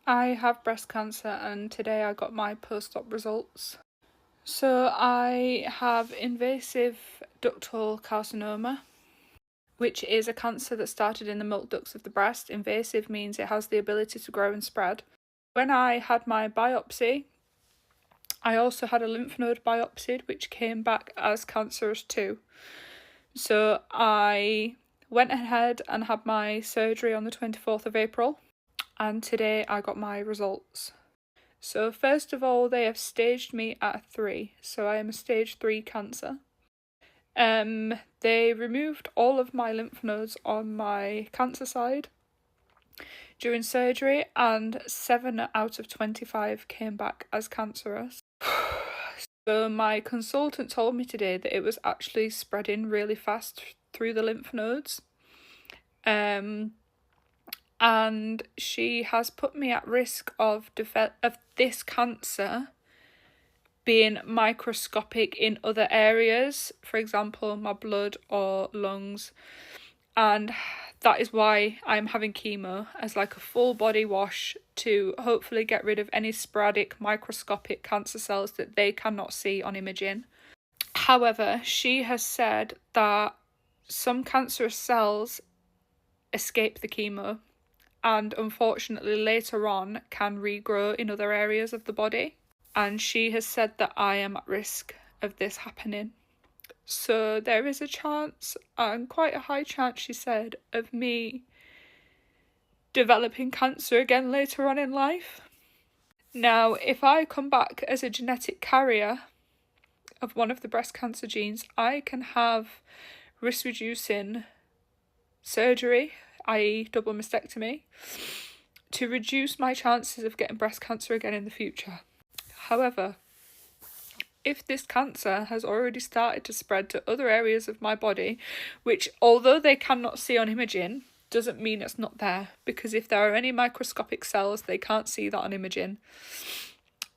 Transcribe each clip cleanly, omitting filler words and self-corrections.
I have breast cancer and today I got my post-op results. So I have invasive ductal carcinoma, which is a cancer that started in the milk ducts of the breast. Invasive means it has the ability to grow and spread. When I had my biopsy, I also had a lymph node biopsied, which came back as cancerous too. So I went ahead and had my surgery on the 24th of April, and today I got my results. So first of all, they have staged me at a 3, so I am a stage 3 cancer. They removed all of my lymph nodes on my cancer side during surgery, and 7 out of 25 came back as cancerous. So my consultant told me today that it was actually spreading really fast through the lymph nodes. And she has put me at risk of this cancer being microscopic in other areas, for example, my blood or lungs. And that is why I'm having chemo as like a full body wash to hopefully get rid of any sporadic microscopic cancer cells that they cannot see on imaging. However, she has said that some cancerous cells escape the chemo and unfortunately later on can regrow in other areas of the body. And she has said that I am at risk of this happening. So there is a chance, and quite a high chance, she said, of me developing cancer again later on in life. Now, if I come back as a genetic carrier of one of the breast cancer genes, I can have risk-reducing surgery, i.e. double mastectomy, to reduce my chances of getting breast cancer again in the future. However, if this cancer has already started to spread to other areas of my body, which although they cannot see on imaging, doesn't mean it's not there, because if there are any microscopic cells, they can't see that on imaging.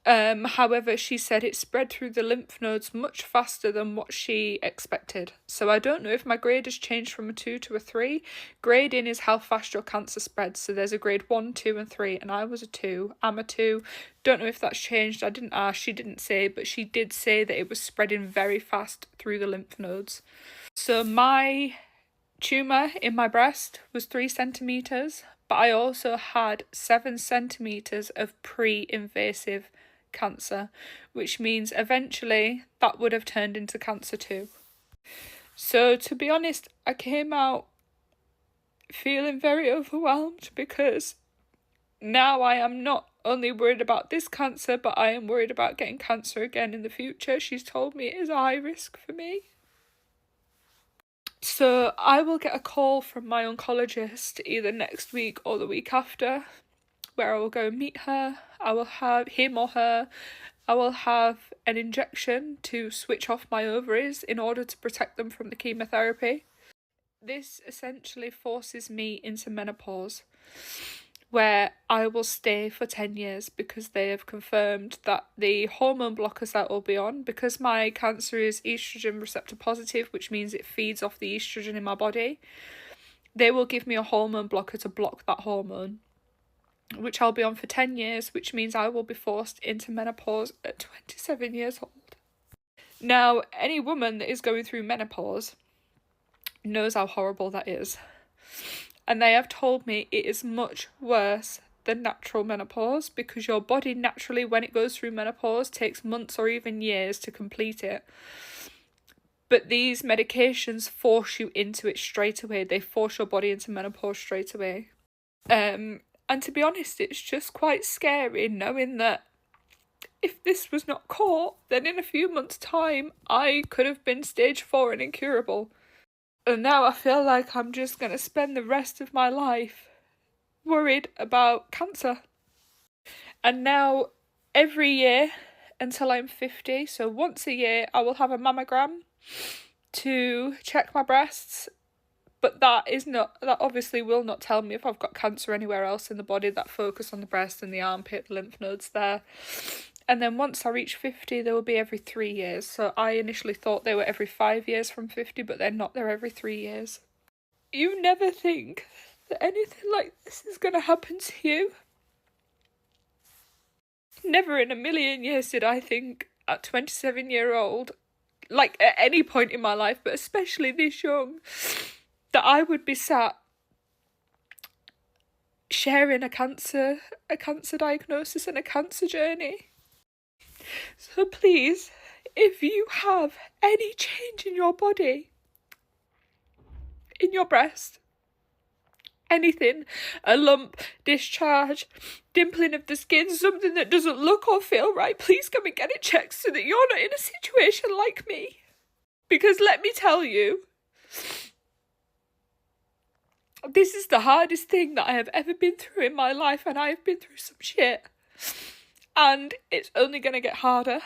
However, she said it spread through the lymph nodes much faster than what she expected. So I don't know if my grade has changed from a 2 to a 3. Grading is how fast your cancer spreads. So there's a grade 1, 2 and 3, and I was a 2. I'm a 2. Don't know if that's changed. I didn't ask, she didn't say, but she did say that it was spreading very fast through the lymph nodes. So my tumour in my breast was 3 centimetres, but I also had 7 centimetres of pre-invasive cancer, which means eventually that would have turned into cancer too. So to be honest, I came out feeling very overwhelmed because now I am not only worried about this cancer, but I am worried about getting cancer again in the future. She's told me it is a high risk for me. So I will get a call from my oncologist either next week or the week after, where I will go and meet her. I will have him or her. I will have an injection to switch off my ovaries in order to protect them from the chemotherapy. This essentially forces me into menopause, where I will stay for 10 years because they have confirmed that the hormone blockers that will be on, because my cancer is estrogen receptor positive, which means it feeds off the estrogen in my body, they will give me a hormone blocker to block that hormone, which I'll be on for 10 years, which means I will be forced into menopause at 27 years old. Now, any woman that is going through menopause knows how horrible that is. And they have told me it is much worse than natural menopause, because your body naturally, when it goes through menopause, takes months or even years to complete it. But these medications force you into it straight away. They force your body into menopause straight away. And to be honest, it's just quite scary knowing that if this was not caught, then in a few months' time, I could have been stage 4 and incurable. And now I feel like I'm just going to spend the rest of my life worried about cancer. And now, every year until I'm 50, so once a year, I will have a mammogram to check my breasts. But that obviously will not tell me if I've got cancer anywhere else in the body. That focus on the breast and the armpit, the lymph nodes there. And then once I reach 50, they will be every 3 years. So I initially thought they were every 5 years from 50, but they're not. They're every 3 years. You never think that anything like this is going to happen to you. Never in a million years did I think at 27-year-old, like at any point in my life, but especially this young, that I would be sat sharing a cancer diagnosis and a cancer journey. So please, if you have any change in your body, in your breast, anything, a lump, discharge, dimpling of the skin, something that doesn't look or feel right, please come and get it checked so that you're not in a situation like me. Because let me tell you, this is the hardest thing that I have ever been through in my life, and I have been through some shit. And it's only going to get harder.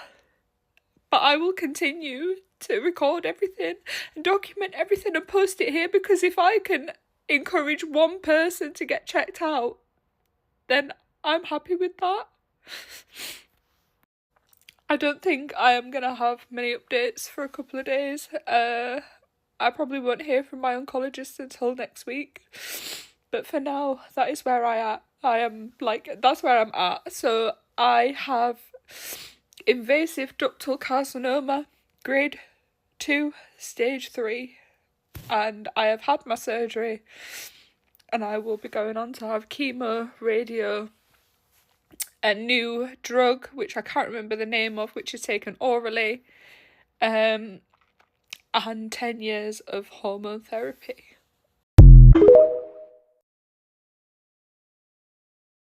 But I will continue to record everything and document everything and post it here, because if I can encourage one person to get checked out, then I'm happy with that. I don't think I am going to have many updates for a couple of days. I probably won't hear from my oncologist until next week. But for now, that is where that's where I'm at. So I have invasive ductal carcinoma, grade 2, stage 3. And I have had my surgery. And I will be going on to have chemo, radio, a new drug, which I can't remember the name of, which is taken orally, and 10 years of hormone therapy.